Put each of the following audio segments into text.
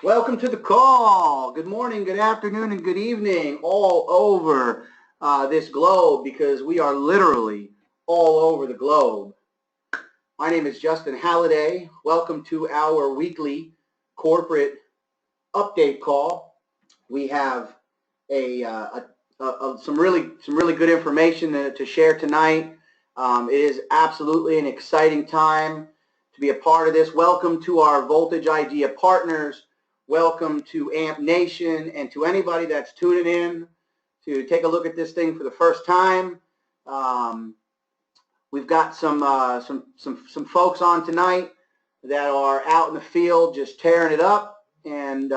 Welcome to the call. Good morning, good afternoon, and good evening all over this globe because we are literally all over the globe. My name is Justin Halliday. Welcome to our weekly corporate update call. We have some really good information to share tonight. It is absolutely an exciting time to be a part of this. Welcome to our Voltage Idea partners. Welcome to AMP Nation and to anybody that's tuning in to take a look at this thing for the first time. We've got some folks on tonight that are out in the field just tearing it up and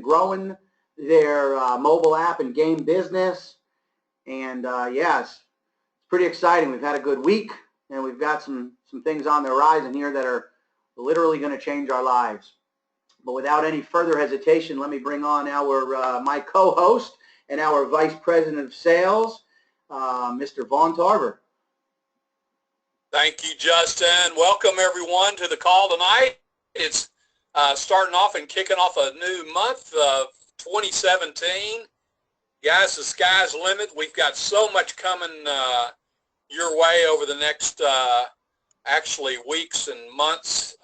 growing their mobile app and game business. And it's pretty exciting. We've had a good week, and we've got some things on the horizon here that are literally going to change our lives. But without any further hesitation, let me bring on my co-host and our Vice President of Sales, Mr. Vaughn Tarver. Thank you, Justin. Welcome, everyone, to the call tonight. It's starting off and kicking off a new month of 2017. Guys, the sky's the limit. We've got so much coming your way over the next actually weeks and months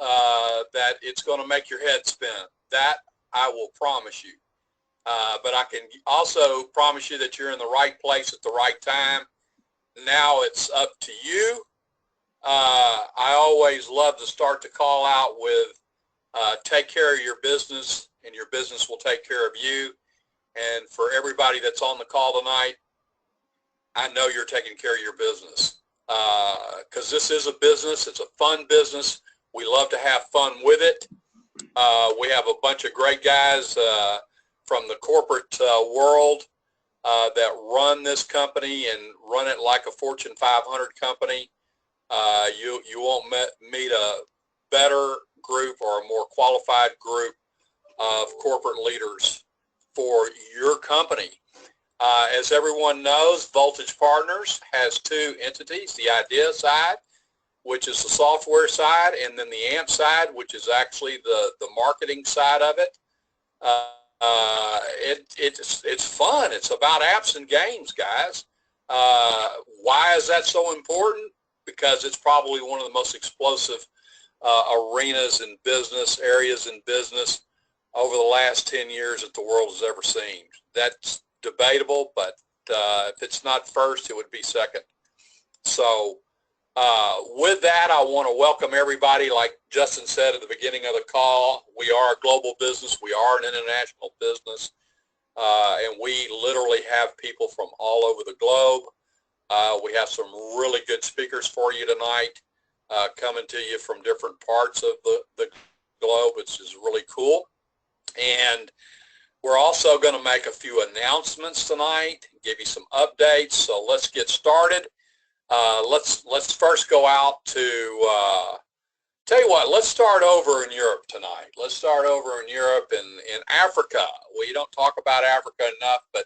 that it's going to make your head spin. That I will promise you. But I can also promise you that you're in the right place at the right time. Now it's up to you. I always love to start the call out with take care of your business and your business will take care of you. And for everybody that's on the call tonight, I know you're taking care of your business. Because this is a business. It's a fun business. We love to have fun with it. We have a bunch of great guys from the corporate world that run this company and run it like a Fortune 500 company. You won't meet a better group or a more qualified group of corporate leaders for your company. As everyone knows, Voltage Partners has two entities, the idea side, which is the software side, and then the AMP side, which is actually the marketing side of it. It's fun. It's about apps and games, guys. Why is that so important? Because it's probably one of the most explosive arenas in business, areas in business over the last 10 years that the world has ever seen. That's debatable, but if it's not first, it would be second. So with that, I want to welcome everybody. Like Justin said at the beginning of the call, we are a global business. We are an international business, and we literally have people from all over the globe. We have some really good speakers for you tonight coming to you from different parts of the globe, which is really cool. And we're also going to make a few announcements tonight, give you some updates. So let's get started. Let's first go out to, tell you what, let's start over in Europe tonight. Let's start over in Europe and in Africa. We don't talk about Africa enough, but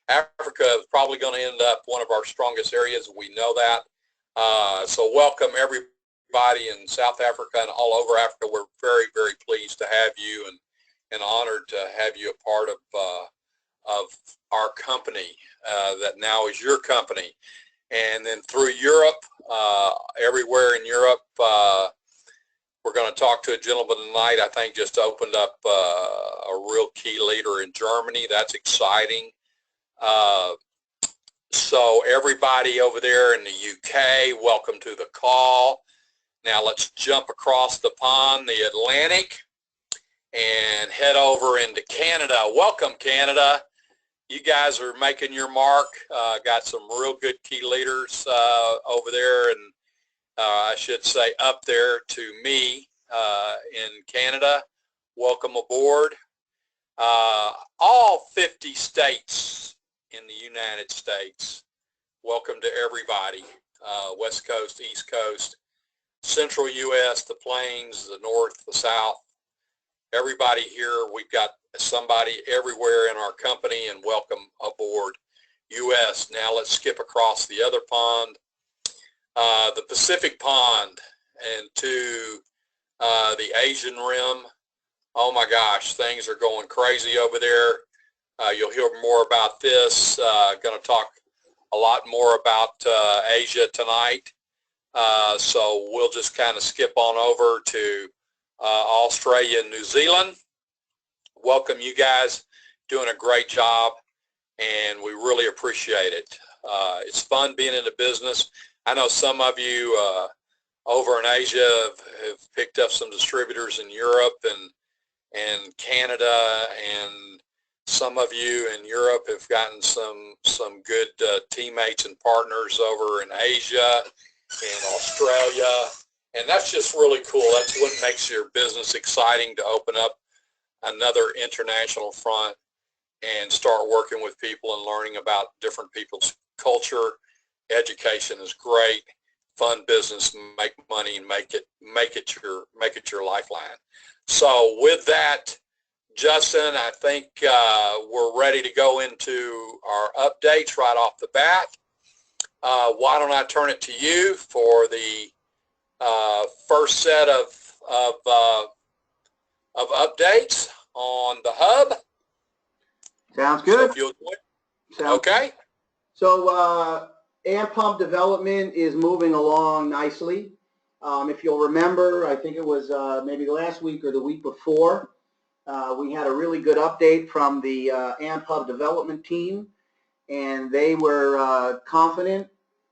Africa is probably going to end up one of our strongest areas. We know that. So welcome everybody in South Africa and all over Africa. We're very, very pleased to have you and honored to have you a part of our company that now is your company. And then through Europe, everywhere in Europe, we're going to talk to a gentleman tonight, I think just opened up a real key leader in Germany. That's exciting. So everybody over there in the UK, welcome to the call. Now let's jump across the pond, the Atlantic, and head over into Canada. Welcome, Canada. You guys are making your mark. Got some real good key leaders over there, and I should say up there to me in Canada. Welcome aboard. All 50 states in the United States. Welcome to everybody. West Coast, East Coast, Central U.S., the Plains, the North, the South. Everybody here, we've got somebody everywhere in our company, and welcome aboard U.S. Now let's skip across the other pond, the Pacific pond, and to the Asian rim. Oh my gosh, things are going crazy over there. You'll hear more about this. Going to talk a lot more about Asia tonight. So we'll just kind of skip on over to Australia and New Zealand. Welcome you guys, doing a great job, and we really appreciate it. It's fun being in the business. I know some of you over in Asia have picked up some distributors in Europe and Canada, and some of you in Europe have gotten some good teammates and partners over in Asia, in Australia, and that's just really cool. That's what makes your business exciting, to open up another international front and start working with people and learning about different people's culture. Education is great. Fun business, make money, and make it your lifeline. So with that, Justin, I think we're ready to go into our updates right off the bat. Why don't I turn it to you for the first set of updates on the hub? Sounds good. So if you'll do it. Okay. So amp pump development is moving along nicely. If you'll remember, I think it was maybe last week or the week before, we had a really good update from the amp hub development team, and they were confident.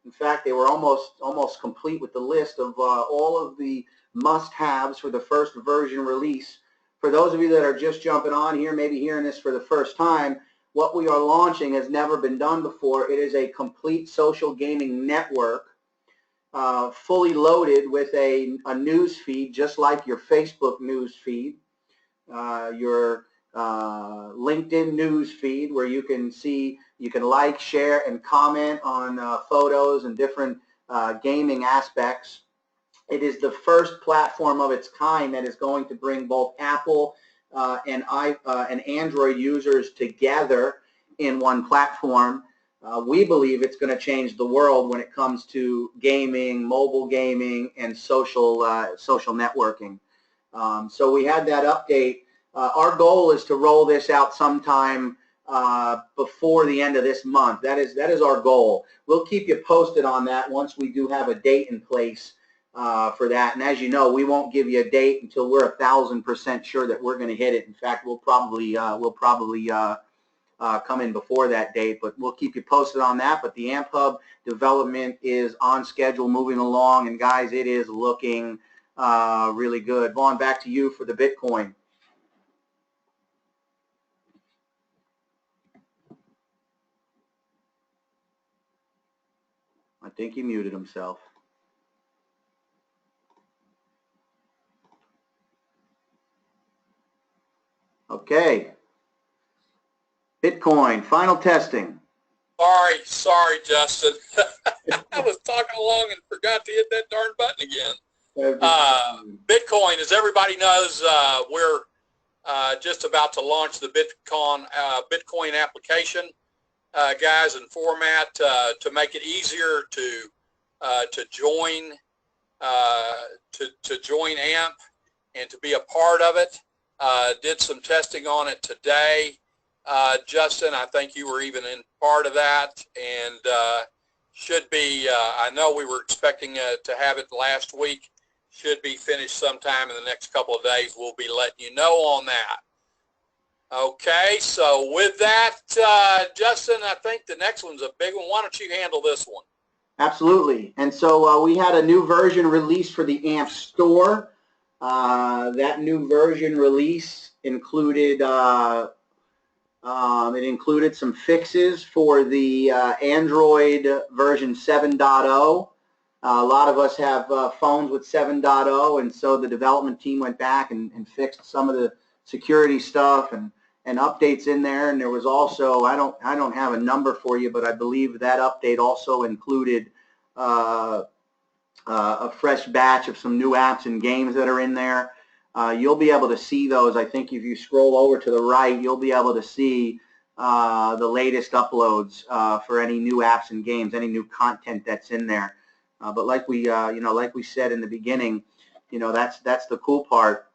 In fact, they were almost complete with the list of all of the must-haves for the first version release. For those of you that are just jumping on here, maybe hearing this for the first time, what we are launching has never been done before. It is a complete social gaming network, fully loaded with a news feed, just like your Facebook news feed, your LinkedIn news feed, where you can see, you can like, share, and comment on photos and different gaming aspects. It is the first platform of its kind that is going to bring both Apple and Android users together in one platform. We believe it's going to change the world when it comes to gaming, mobile gaming, and social networking. So we had that update. Our goal is to roll this out sometime before the end of this month. That is our goal. We'll keep you posted on that once we do have a date in place for that. And as you know, we won't give you a date until we're 1,000% sure that we're going to hit it. In fact, we'll probably come in before that date, but we'll keep you posted on that. But the AMP Hub development is on schedule, moving along, and guys, it is looking really good. Vaughn, back to you for the Bitcoin. I think he muted himself. Okay. Bitcoin, final testing. Sorry, Justin. I was talking along and forgot to hit that darn button again. Bitcoin, as everybody knows, we're just about to launch the Bitcoin application, guys, and format to make it easier to join join AMP and to be a part of it. Did some testing on it today. Justin, I think you were even in part of that, and should be, I know we were expecting to have it last week, should be finished sometime in the next couple of days. We'll be letting you know on that. Okay, so with that, Justin, I think the next one's a big one. Why don't you handle this one? Absolutely. And so we had a new version released for the AMP store. That new version release included it included some fixes for the Android version 7.0. A lot of us have phones with 7.0, and so the development team went back and fixed some of the security stuff and updates in there. And there was also, I don't have a number for you, but I believe that update also included a fresh batch of some new apps and games that are in there. You'll be able to see those. I think if you scroll over to the right, you'll be able to see the latest uploads for any new apps and games, any new content that's in there. But like we, like we said in the beginning, that's the cool part.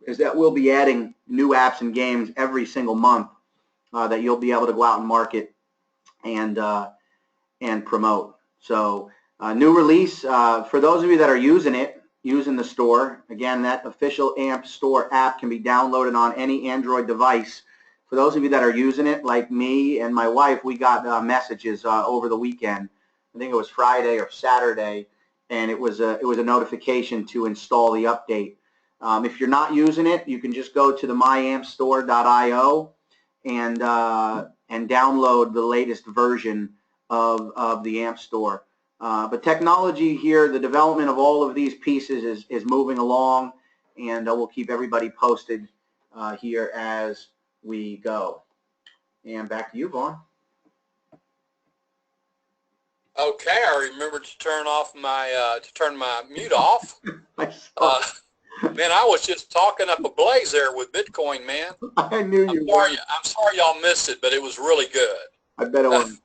is that we'll be adding new apps and games every single month that you'll be able to go out and market and promote. So new release, for those of you that are using it, using the store, again, that official AMP store app can be downloaded on any Android device. For those of you that are using it, like me and my wife, we got messages over the weekend. I think it was Friday or Saturday, and it was a notification to install the update. If you're not using it, you can just go to the myampstore.io and download the latest version of the AMP store. But technology here, the development of all of these pieces is moving along, and we'll keep everybody posted here as we go. And back to you, Vaughn. Okay, I remembered to turn off my mute off. Man, I was just talking up a blaze there with Bitcoin, man. I knew you were. I'm sorry y'all missed it, but it was really good. I bet it was.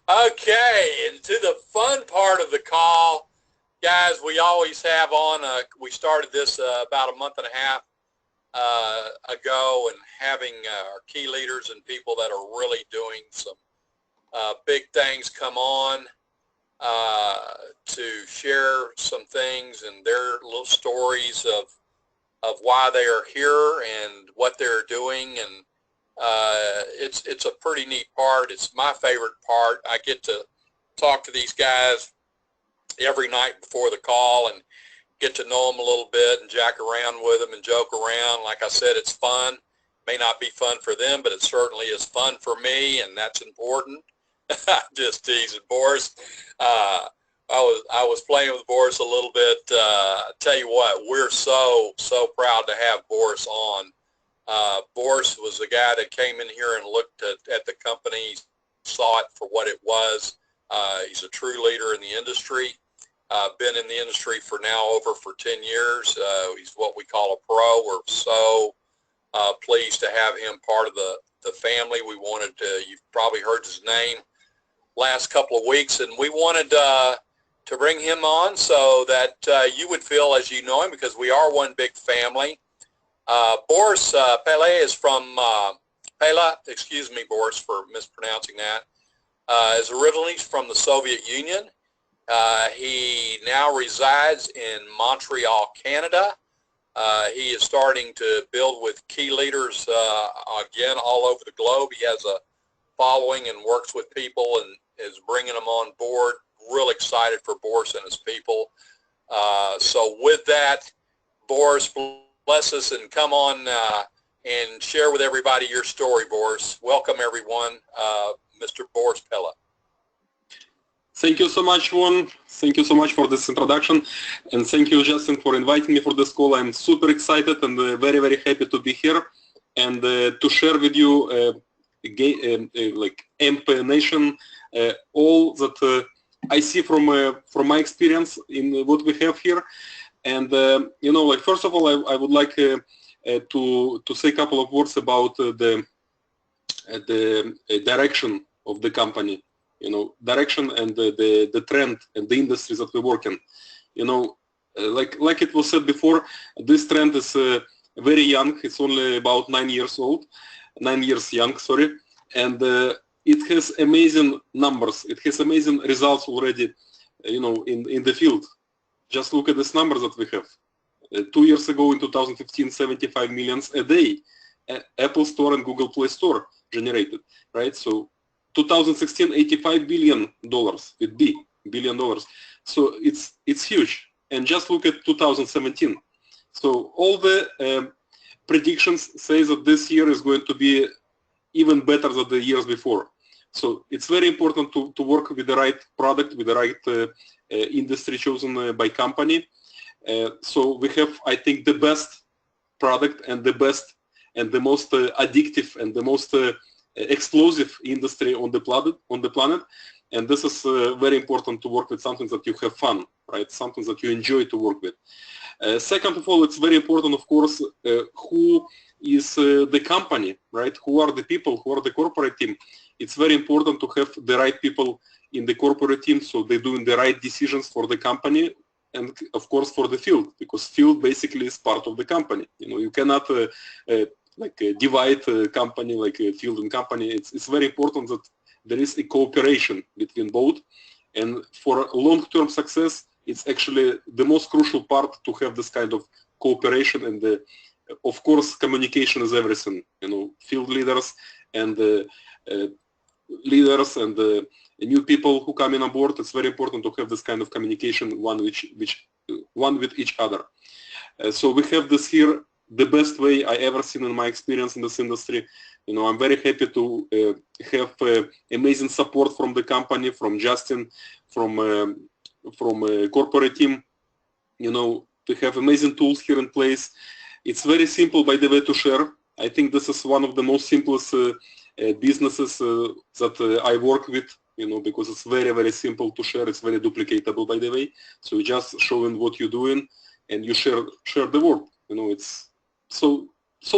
Okay, and to the fun part of the call, guys, we always have on, we started this about a month and a half ago, and having our key leaders and people that are really doing some big things come on to share some things and their little stories of why they are here and what they're doing, and it's a pretty neat part. It's my favorite part. I get to talk to these guys every night before the call and get to know them a little bit and jack around with them and joke around. Like I said, it's fun. May not be fun for them, but it certainly is fun for me, and that's important. Just teasing Boris. I was playing with Boris a little bit. I tell you what, we're so proud to have Boris on. Boris was the guy that came in here and looked at the company, saw it for what it was. He's a true leader in the industry. Been in the industry for now for 10 years. He's what we call a pro. We're so pleased to have him part of the family. We wanted to, you've probably heard his name last couple of weeks, and we wanted to bring him on so that you would feel as you know him, because we are one big family. Boris Pelah is from Pelah, excuse me, Boris, for mispronouncing that, is originally from the Soviet Union. He now resides in Montreal, Canada. He is starting to build with key leaders again all over the globe. He has a following and works with people and is bringing them on board. Real excited for Boris and his people. So with that, Boris, bless us and come on and share with everybody your story, Boris. Welcome, everyone, Mr. Boris Pelah. Thank you so much, Juan. Thank you so much for this introduction, and thank you, Justin, for inviting me for this call. I'm super excited and very, very happy to be here and to share with you like AMP Nation, all that I see from my experience in what we have here. And you know, like first of all, I would like to say a couple of words about the direction of the company. You know, direction and the trend and the industries that we work in. You know, like it was said before, this trend is very young. It's only about 9 years young, sorry, and it has amazing numbers. It has amazing results already, you know, in the field. Just look at these numbers that we have. 2 years ago in 2015, 75 millions a day, Apple Store and Google Play Store generated, right? So 2016, $85 billion with billion dollars. So it's huge. And just look at 2017. So all the predictions say that this year is going to be even better than the years before. So it's very important to work with the right product, with the right industry chosen by company. So we have, I think, the best product and the best and the most addictive and the most explosive industry on the planet, and this is very important to work with something that you have fun, right? Something that you enjoy to work with. Second of all, it's very important, of course, who is the company, right? Who are the people? Who are the corporate team? It's very important to have the right people in the corporate team, so they're doing the right decisions for the company, and of course for the field, because field basically is part of the company. You cannot divide a company like a field and company. It's very important that there is a cooperation between both, and for long-term success, it's actually the most crucial part to have this kind of cooperation. And of course, communication is everything. Field leaders and new people who come in on board, it's very important to have this kind of communication, one with each other. So we have this here, the best way I ever seen in my experience in this industry. I'm very happy to have amazing support from the company, from Justin, from a corporate team. To have amazing tools here in place. It's very simple, by the way, to share. I think this is one of the most simplest businesses that I work with, because it's very, very simple to share. It's very duplicatable, by the way. So you just showing what you're doing and you share the word. It's so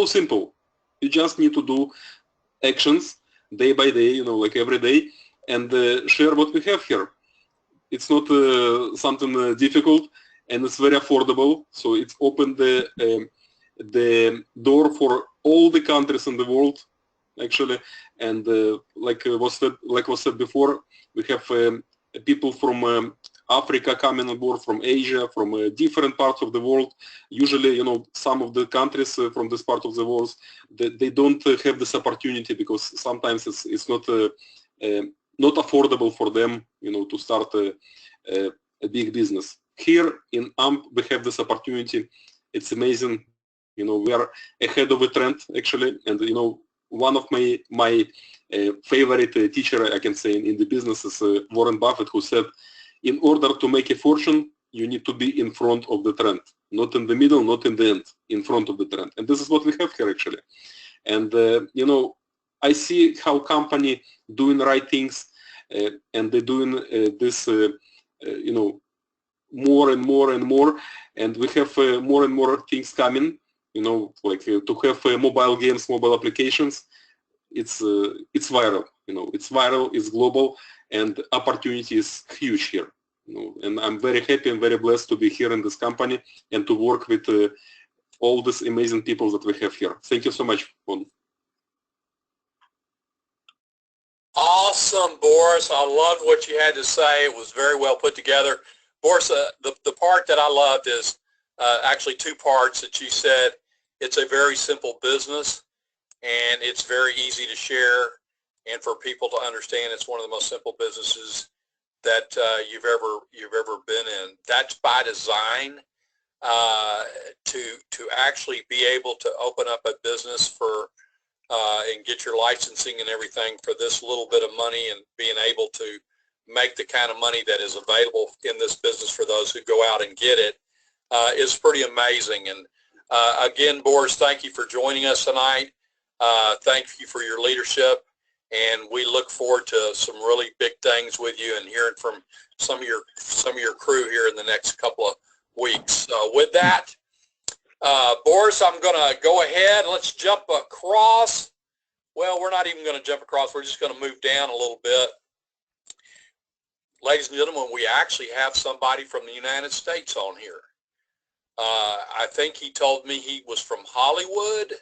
simple. You just need to do actions day by day, like every day, and share what we have here. It's not something difficult, and it's very affordable. So it's opened the door for all the countries in the world, actually. And like was said before, we have people from Africa coming on board, from Asia, from different parts of the world. Usually, some of the countries from this part of the world, they don't have this opportunity because sometimes it's not affordable for them, to start a big business. Here in AMP, we have this opportunity. It's amazing. We are ahead of a trend, actually, and one of my favorite teacher, I can say, in the business is Warren Buffett, who said, in order to make a fortune, you need to be in front of the trend, not in the middle, not in the end, in front of the trend. And this is what we have here, actually. And I see how company doing right things, and they're doing this, more and more and more, and we have more and more things coming. Like to have mobile games, mobile applications. It's viral. It's viral. It's global, and opportunity is huge here. And I'm very happy and very blessed to be here in this company and to work with all these amazing people that we have here. Thank you so much. Awesome, Boris. I loved what you had to say. It was very well put together. Boris, the part that I loved is actually two parts that you said. It's a very simple business, and it's very easy to share, and for people to understand. It's one of the most simple businesses that you've ever been in. That's by design, to actually be able to open up a business for and get your licensing and everything for this little bit of money, and being able to make the kind of money that is available in this business for those who go out and get it is pretty amazing. And again, Boris, thank you for joining us tonight. Thank you for your leadership, and we look forward to some really big things with you and hearing from some of your crew here in the next couple of weeks. With that, Boris, I'm going to go ahead. Let's jump across. Well, we're not even going to jump across. We're just going to move down a little bit. Ladies and gentlemen, we actually have somebody from the United States on here. I think he told me he was from Hollywood.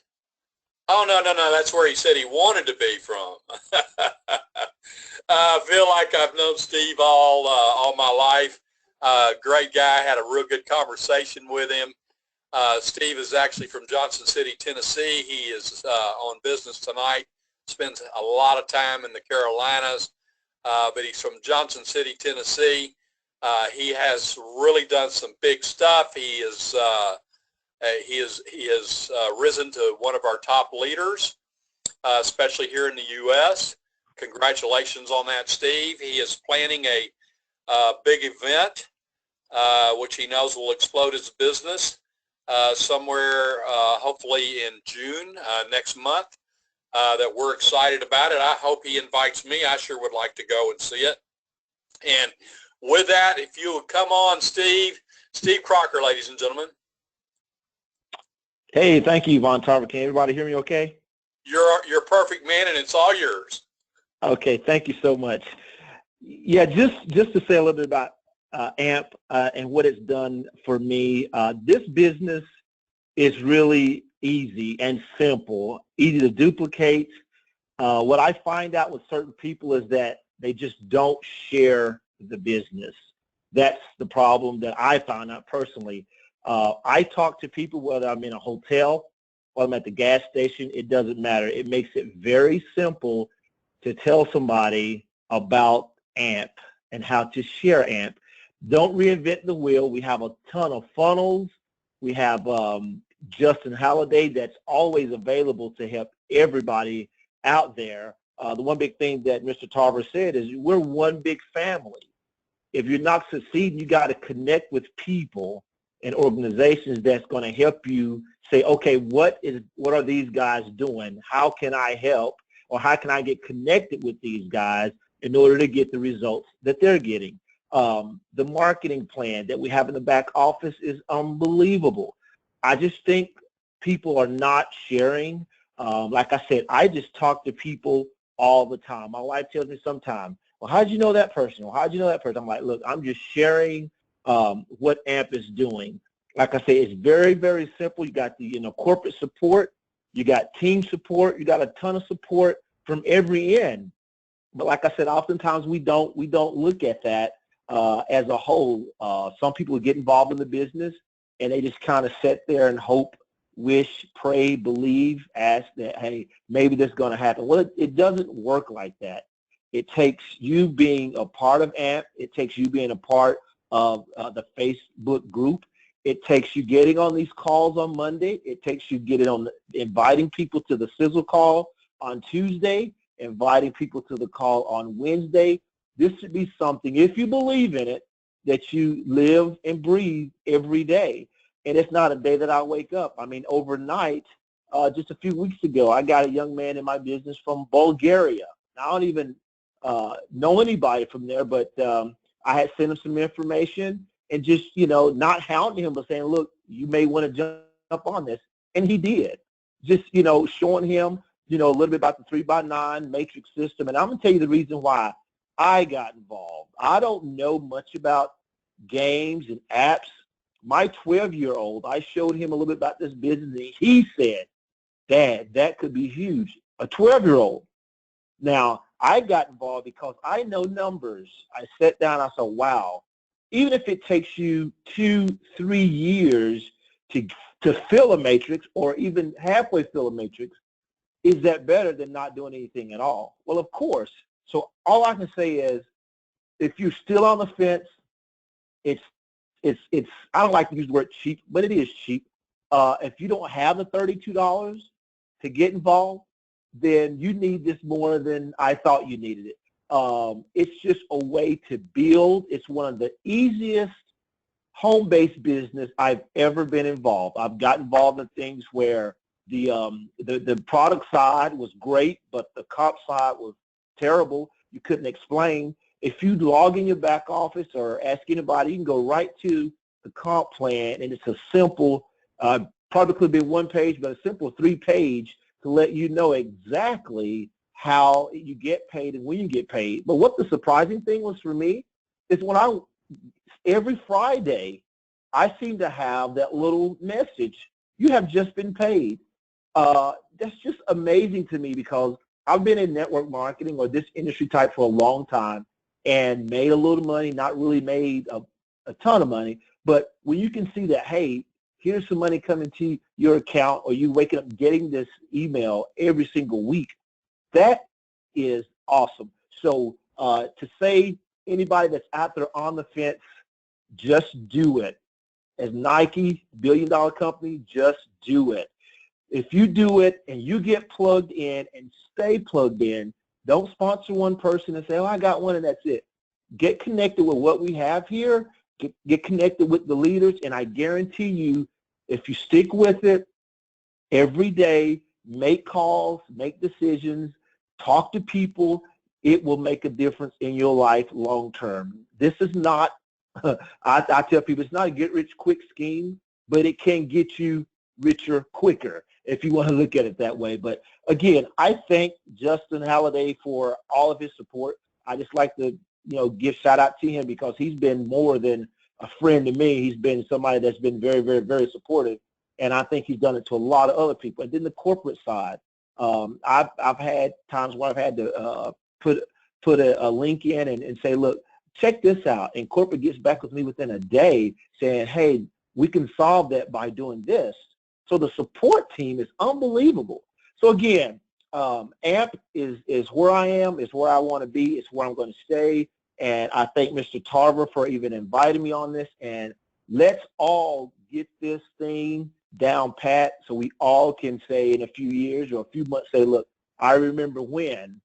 Oh, no, that's where he said he wanted to be from. I feel like I've known Steve all my life. Great guy. Had a real good conversation with him. Steve is actually from Johnson City, Tennessee. He is on business tonight. Spends a lot of time in the Carolinas, but he's from Johnson City, Tennessee. He has really done some big stuff. He has risen to one of our top leaders, especially here in the U.S. Congratulations on that, Steve. He is planning a big event, which he knows will explode his business somewhere, hopefully in June next month, that we're excited about it. I hope he invites me. I sure would like to go and see it. And with that, if you would come on, Steve Crocker, ladies and gentlemen. Hey, thank you, Von Tarver. Can everybody hear me okay? You're perfect, man, and it's all yours. Okay, thank you so much. Yeah, just to say a little bit about AMP and what it's done for me. This business is really easy and simple, easy to duplicate. What I find out with certain people is that they just don't share the business. That's the problem that I found out personally. I talk to people whether I'm in a hotel or I'm at the gas station. It doesn't matter. It makes it very simple to tell somebody about AMP and how to share AMP. Don't reinvent the wheel. We have a ton of funnels. We have Justin Halliday that's always available to help everybody out there. The one big thing that Mr. Tarver said is we're one big family. If you're not succeeding, you got to connect with people and organizations that's going to help you say, okay, what are these guys doing? How can I help? Or how can I get connected with these guys in order to get the results that they're getting? The marketing plan that we have in the back office is unbelievable. I just think people are not sharing. Like I said, I just talk to people all the time. My wife tells me sometimes, well, how'd you know that person? Well, how'd you know that person? I'm like, look, I'm just sharing what AMP is doing. Like I say, it's very, very simple. You got the corporate support, you got team support, you got a ton of support from every end. But like I said, oftentimes we don't look at that as a whole. Some people get involved in the business and they just kind of sit there and hope, wish, pray, believe, ask that, hey, maybe this is going to happen. Well, it doesn't work like that. It takes you being a part of AMP. It takes you being a part of the Facebook group. It takes you getting on these calls on Monday. It takes you inviting people to the sizzle call on Tuesday, inviting people to the call on Wednesday. This should be something, if you believe in it, that you live and breathe every day. And it's not a day that I wake up. I mean, overnight, just a few weeks ago, I got a young man in my business from Bulgaria. I don't even know anybody from there, but I had sent him some information and just, not hounding him, but saying, look, you may want to jump on this. And he did. Just, showing him, a little bit about the 3x9 matrix system. And I'm going to tell you the reason why I got involved. I don't know much about games and apps. My 12-year-old, I showed him a little bit about this business, and he said, Dad, that could be huge. A 12-year-old. Now, I got involved because I know numbers. I sat down, I said, wow, even if it takes you 2-3 years to fill a matrix or even halfway fill a matrix, is that better than not doing anything at all? Well, of course. So all I can say is if you're still on the fence, it's I don't like to use the word cheap, but it is cheap. If you don't have the $32 to get involved, then you need this more than I thought you needed it. It's just a way to build. It's one of the easiest home-based business I've ever been involved. I've got involved in things where the product side was great, but the comp side was terrible. You couldn't explain. If you log in your back office or ask anybody, you can go right to the comp plan, and it's a simple, probably could be one page, but a simple 3-page to let you know exactly how you get paid and when you get paid. But what the surprising thing was for me is every Friday, I seem to have that little message, you have just been paid. That's just amazing to me because I've been in network marketing or this industry type for a long time and made a little money, not really made a ton of money. But when you can see that, hey, here's some money coming to your account, or you waking up getting this email every single week, that is awesome. So to say anybody that's out there on the fence, just do it. As Nike, billion-dollar company, just do it. If you do it and you get plugged in and stay plugged in, don't sponsor one person and say, oh, I got one and that's it. Get connected with what we have here. Get connected with the leaders, and I guarantee you, if you stick with it every day, make calls, make decisions, talk to people, it will make a difference in your life long term. This is not, I tell people, it's not a get-rich-quick scheme, but it can get you richer quicker if you want to look at it that way. But again, I thank Justin Halliday for all of his support. I just like to give shout out to him because he's been more than a friend to me. He's been somebody that's been very, very, very supportive. And I think he's done it to a lot of other people. And then the corporate side, I've had times where I've had to put a link in and say, look, check this out. And corporate gets back with me within a day saying, hey, we can solve that by doing this. So the support team is unbelievable. So again, AMP is where I am, is where I want to be, it's where I'm going to stay. And I thank Mr. Tarver for even inviting me on this. And let's all get this thing down pat so we all can say in a few years or a few months, say, look, I remember when,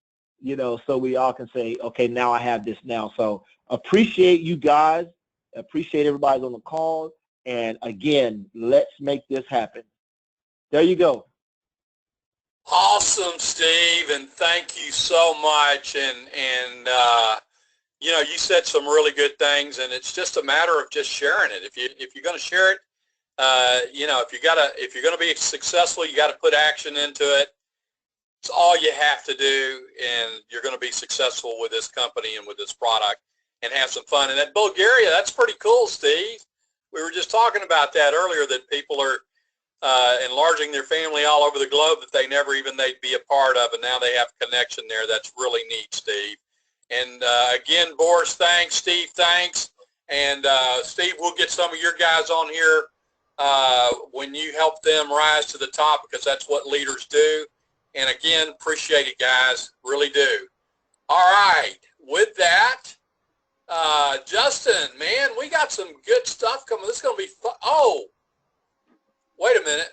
so we all can say, okay, now I have this now. So appreciate you guys. Appreciate everybody on the call. And again, let's make this happen. There you go. Awesome, Steve, and thank you so much. And you said some really good things, and it's just a matter of just sharing it. If you're going to share it, if you're going to be successful, you got to put action into it. It's all you have to do, and you're going to be successful with this company and with this product and have some fun. And at Bulgaria, that's pretty cool, Steve. We were just talking about that earlier, that people are enlarging their family all over the globe that they never even they'd be a part of, and now they have connection there. That's really neat, Steve. And again, Boris, thanks. Steve, thanks. And Steve, we'll get some of your guys on here when you help them rise to the top, because that's what leaders do. And again, appreciate it, guys. Really do. All right. With that, Justin, man, we got some good stuff coming. This is going to be fun. Oh, wait a minute.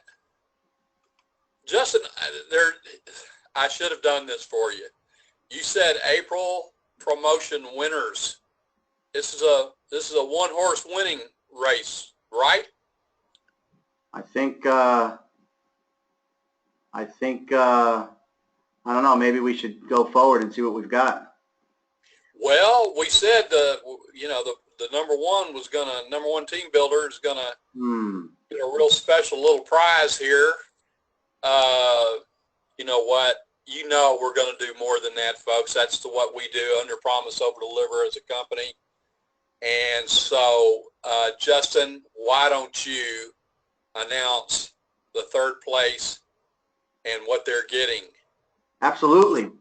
Justin, I should have done this for you. You said April promotion winners. This is a one-horse winning race, right? I don't know, maybe we should go forward and see what we've got. Well, we said the number one team builder is gonna get a real special little prize here. You know what? We're going to do more than that, folks. That's what we do, under promise, over deliver as a company. And so, Justin, why don't you announce the third place and what they're getting? Absolutely.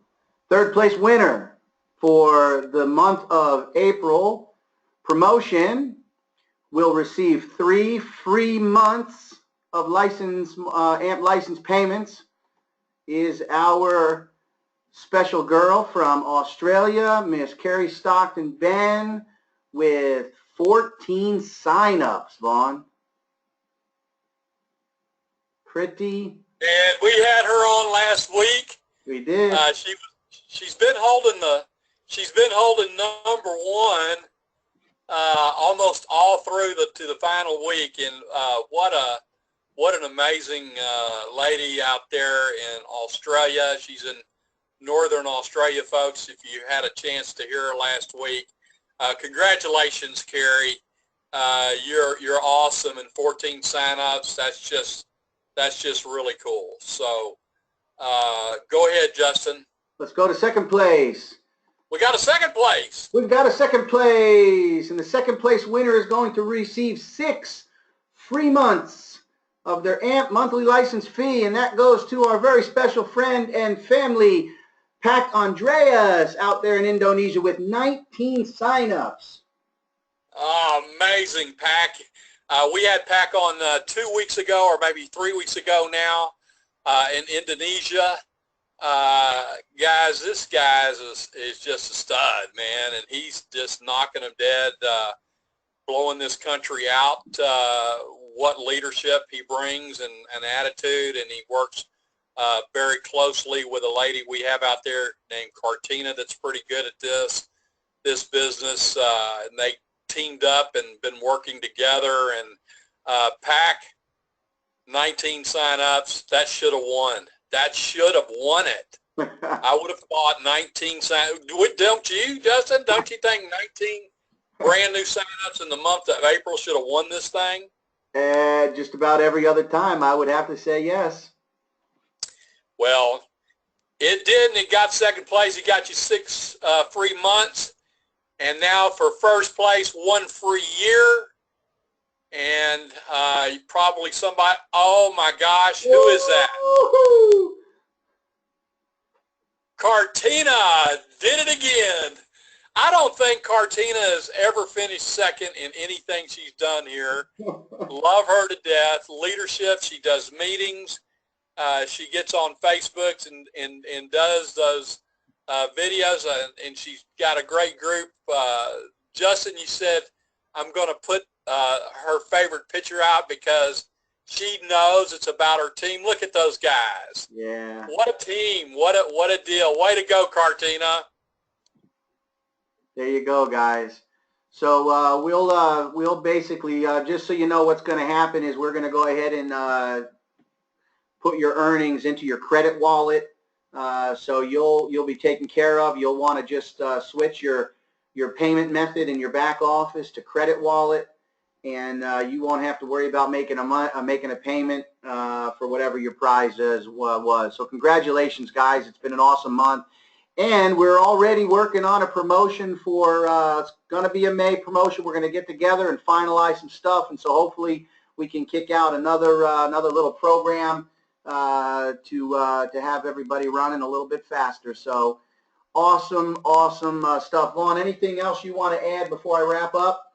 Third place winner for the month of April promotion will receive 3 free months of AMP license payments is our special girl from Australia, Miss Carrie Stockton Ben, with 14 sign-ups, Vaughn. Pretty. And we had her on last week. We did. She's been holding number one almost all through to the final week, and what an amazing lady out there in Australia. She's in Northern Australia, folks, if you had a chance to hear her last week. Congratulations, Carrie. You're awesome, and 14 sign-ups. That's just really cool. So go ahead, Justin. Let's go to second place. We got a second place. We've got a second place, and the second place winner is going to receive 6 free months of their AMP monthly license fee, and that goes to our very special friend and family, Pak Andreas, out there in Indonesia with 19 sign-ups. Oh, amazing, Pak. We had Pak on 2 weeks ago, or maybe 3 weeks ago now, in Indonesia. Guys, this guy is just a stud, man, and he's just knocking them dead, blowing this country out. What leadership he brings and attitude, and he works very closely with a lady we have out there named Cartina that's pretty good at this business, and they teamed up and been working together. And Pak, 19 sign-ups, that should have won. That should have won it. I would have thought 19 sign-ups. Don't you, Justin? Don't you think 19 brand new sign-ups in the month of April should have won this thing? Just about every other time, I would have to say yes. Well, it did, and it got second place. It got you 6 free months. And now for first place, 1 free year. And probably somebody, oh my gosh, who is that? Woo-hoo! Cartina did it again. I don't think Cartina has ever finished second in anything she's done here. Love her to death. Leadership, she does meetings. She gets on Facebook and does those videos, and she's got a great group. Justin, you said I'm going to put her favorite picture out because she knows it's about her team. Look at those guys. Yeah. What a team. What a deal. Way to go, Cartina. There you go, guys. So we'll basically, just so you know what's going to happen is we're going to go ahead and put your earnings into your credit wallet. So you'll be taken care of. You'll want to just switch your payment method in your back office to credit wallet, and you won't have to worry about making a payment for whatever your prize was. So congratulations, guys. It's been an awesome month. And we're already working on a promotion for, it's going to be a May promotion. We're going to get together and finalize some stuff, and so hopefully we can kick out another little program to have everybody running a little bit faster. So awesome stuff. Vaughn, anything else you want to add before I wrap up?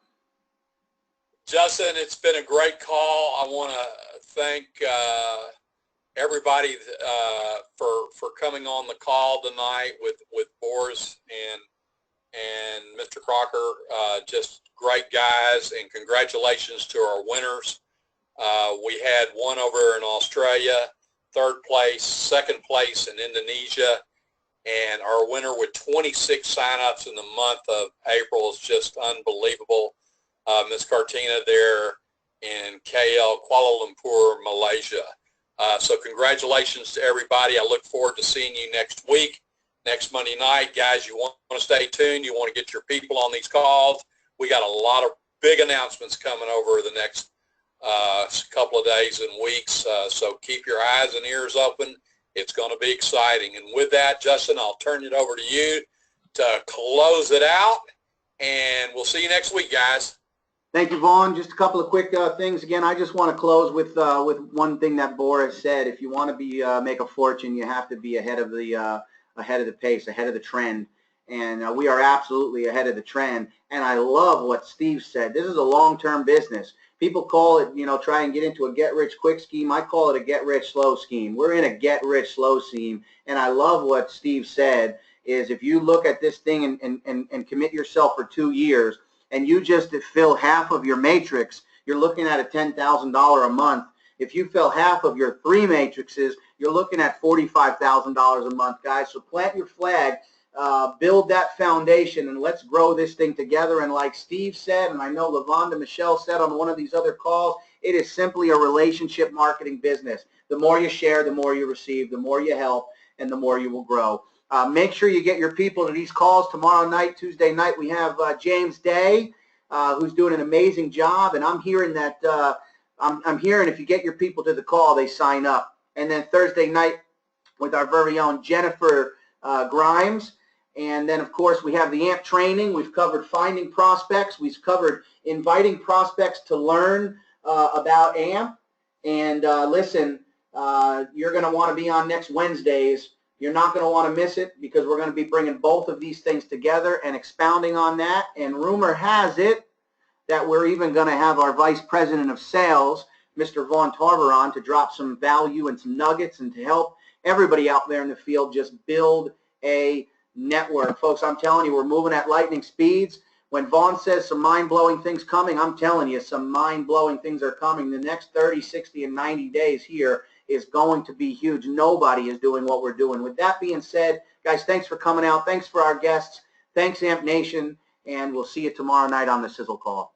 Justin, it's been a great call. I want to thank everybody for coming on the call tonight with Boris and Mr. Crocker. Just great guys, and congratulations to our winners. We had one over in Australia, third place, second place in Indonesia, and our winner with 26 sign-ups in the month of April is just unbelievable. Ms. Cartina there in KL, Kuala Lumpur, Malaysia. So congratulations to everybody. I look forward to seeing you next week, next Monday night. Guys, you want to stay tuned. You want to get your people on these calls. We got a lot of big announcements coming over the next couple of days and weeks. So keep your eyes and ears open. It's going to be exciting. And with that, Justin, I'll turn it over to you to close it out. And we'll see you next week, guys. Thank you, Vaughn. Just a couple of quick things. Again, I just want to close with one thing that Boris said. If you want to be make a fortune, you have to be ahead of the pace, ahead of the trend. And we are absolutely ahead of the trend. And I love what Steve said. This is a long-term business. People call it, try and get into a get-rich-quick scheme. I call it a get-rich-slow scheme. We're in a get-rich-slow scheme. And I love what Steve said is if you look at this thing and commit yourself for 2 years, and you just fill half of your matrix, you're looking at a $10,000 a month. If you fill half of your 3 matrices, you're looking at $45,000 a month, guys. So plant your flag, build that foundation, and let's grow this thing together. And like Steve said, and I know LaVonda Michelle said on one of these other calls, it is simply a relationship marketing business. The more you share, the more you receive, the more you help, and the more you will grow. Make sure you get your people to these calls. Tomorrow night, Tuesday night, we have James Day, who's doing an amazing job. And I'm hearing that I'm hearing if you get your people to the call, they sign up. And then Thursday night with our very own Jennifer Grimes. And then, of course, we have the AMP training. We've covered finding prospects. We've covered inviting prospects to learn about AMP. And listen, you're going to want to be on next Wednesdays. You're not going to want to miss it because we're going to be bringing both of these things together and expounding on that. And rumor has it that we're even going to have our Vice President of Sales, Mr. Vaughn Tarver, on to drop some value and some nuggets and to help everybody out there in the field just build a network. Folks, I'm telling you, we're moving at lightning speeds. When Vaughn says some mind-blowing things coming, I'm telling you, some mind-blowing things are coming. The next 30, 60, and 90 days here is going to be huge. Nobody is doing what we're doing. With that being said, guys, thanks for coming out. Thanks for our guests. Thanks, AMP Nation, and we'll see you tomorrow night on the Sizzle Call.